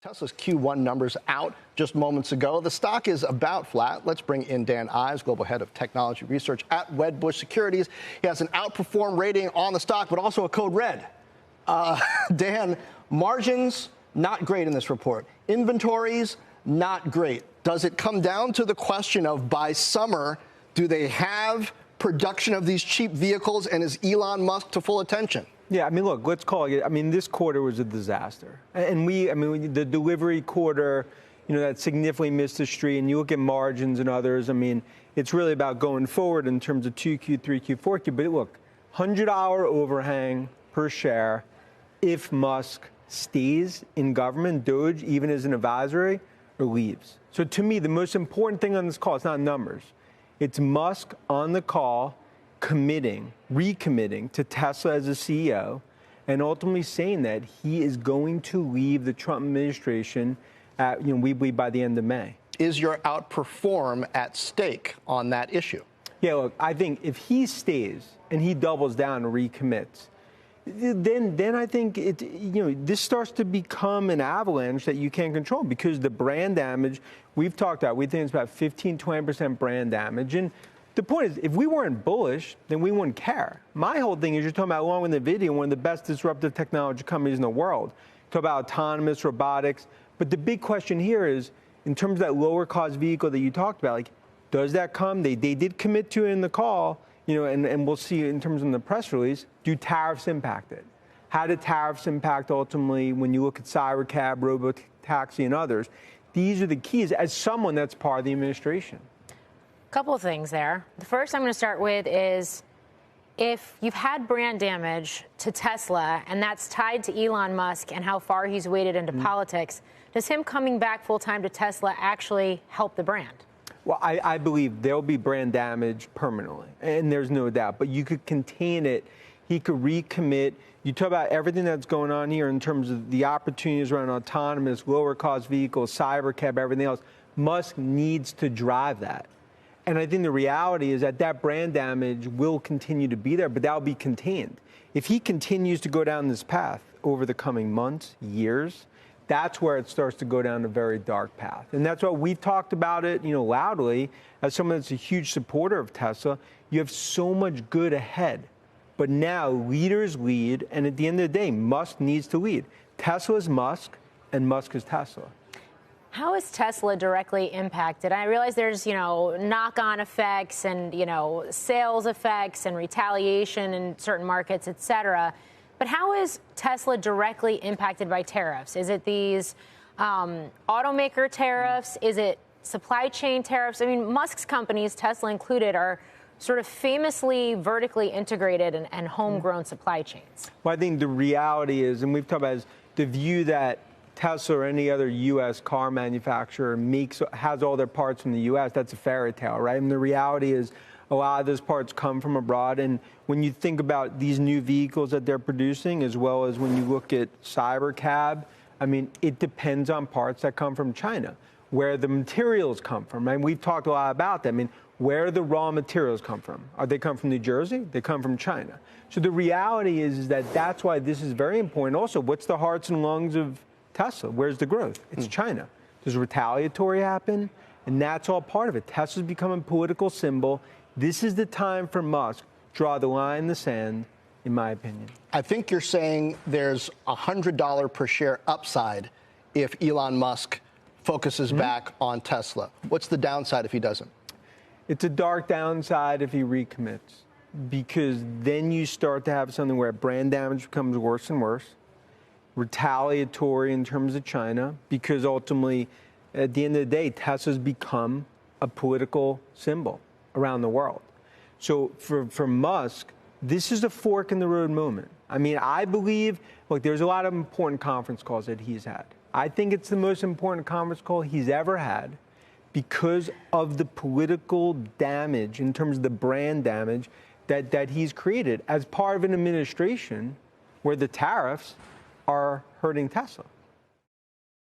Tesla's Q1 numbers out just moments ago. The stock is about flat. Let's bring in Dan Ives, Global Head of Technology Research at Wedbush Securities. He has an outperform rating on the stock, but also a code red. Dan, margins, not great in this report. Inventories, not great. Does it come down to the question of by summer, do they have production of these cheap vehicles, and is Elon Musk to full attention? Yeah, I mean, look, let's call it. I mean, this quarter was a disaster. And the delivery quarter, that significantly missed the street. And you look at margins and others, I mean, it's really about going forward in terms of 2Q, 3Q, 4Q. But look, $100 overhang per share if Musk stays in government, DOGE, even as an advisory, or leaves. So to me, the most important thing on this call, it's not numbers. It's Musk on the call, recommitting to Tesla as a CEO, and ultimately saying that he is going to leave the Trump administration we believe by the end of May. Is your outperform at stake on that issue? Yeah, look, I think if he stays and he doubles down and recommits, then I think this starts to become an avalanche that you can't control, because the brand damage we've talked about, we think it's about 15-20% brand damage. And the point is, if we weren't bullish, then we wouldn't care. My whole thing is, you're talking about, along with NVIDIA, one of the best disruptive technology companies in the world. Talk about autonomous robotics. But the big question here is, in terms of that lower cost vehicle that you talked about, like, does that come? They did commit to it in the call, and we'll see in terms of the press release. Do tariffs impact it? How do tariffs impact ultimately when you look at Cybercab, Robotaxi, and others? These are the keys as someone that's part of the administration. Couple of things there. The first I'm going to start with is, if you've had brand damage to Tesla, and that's tied to Elon Musk and how far he's waded into politics, does him coming back full-time to Tesla actually help the brand? Well, I believe there'll be brand damage permanently, and there's no doubt. But you could contain it. He could recommit. You talk about everything that's going on here in terms of the opportunities around autonomous, lower-cost vehicles, Cybercab, everything else. Musk needs to drive that. And I think the reality is that brand damage will continue to be there, but that'll be contained. If he continues to go down this path over the coming months, years, that's where it starts to go down a very dark path. And that's why we've talked about it, loudly, as someone that's a huge supporter of Tesla. You have so much good ahead. But now leaders lead, and at the end of the day, Musk needs to lead. Tesla is Musk, and Musk is Tesla. How is Tesla directly impacted? I realize there's, knock-on effects and, sales effects and retaliation in certain markets, et cetera. But how is Tesla directly impacted by tariffs? Is it these automaker tariffs? Is it supply chain tariffs? I mean, Musk's companies, Tesla included, are sort of famously vertically integrated and homegrown supply chains. Well, I think the reality is, and we've talked about, is the view that Tesla or any other U.S. car manufacturer has all their parts from the U.S., that's a fairy tale, right? And the reality is a lot of those parts come from abroad. And when you think about these new vehicles that they're producing, as well as when you look at Cybercab, I mean, it depends on parts that come from China, where the materials come from. And we've talked a lot about that. I mean, where the raw materials come from. They come from New Jersey? They come from China. So the reality is that that's why this is very important. Also, what's the hearts and lungs of Tesla? Where's the growth? It's China. Does retaliatory happen? And that's all part of it. Tesla's become a political symbol. This is the time for Musk. Draw the line in the sand, in my opinion. I think you're saying there's $100 per share upside if Elon Musk focuses back on Tesla. What's the downside if he doesn't? It's a dark downside if he recommits, because then you start to have something where brand damage becomes worse and worse. Retaliatory in terms of China, because ultimately, at the end of the day, Tesla's become a political symbol around the world. So for Musk, this is a fork in the road moment. I mean, I believe, look, there's a lot of important conference calls that he's had. I think it's the most important conference call he's ever had, because of the political damage in terms of the brand damage that he's created as part of an administration where the tariffs are hurting Tesla.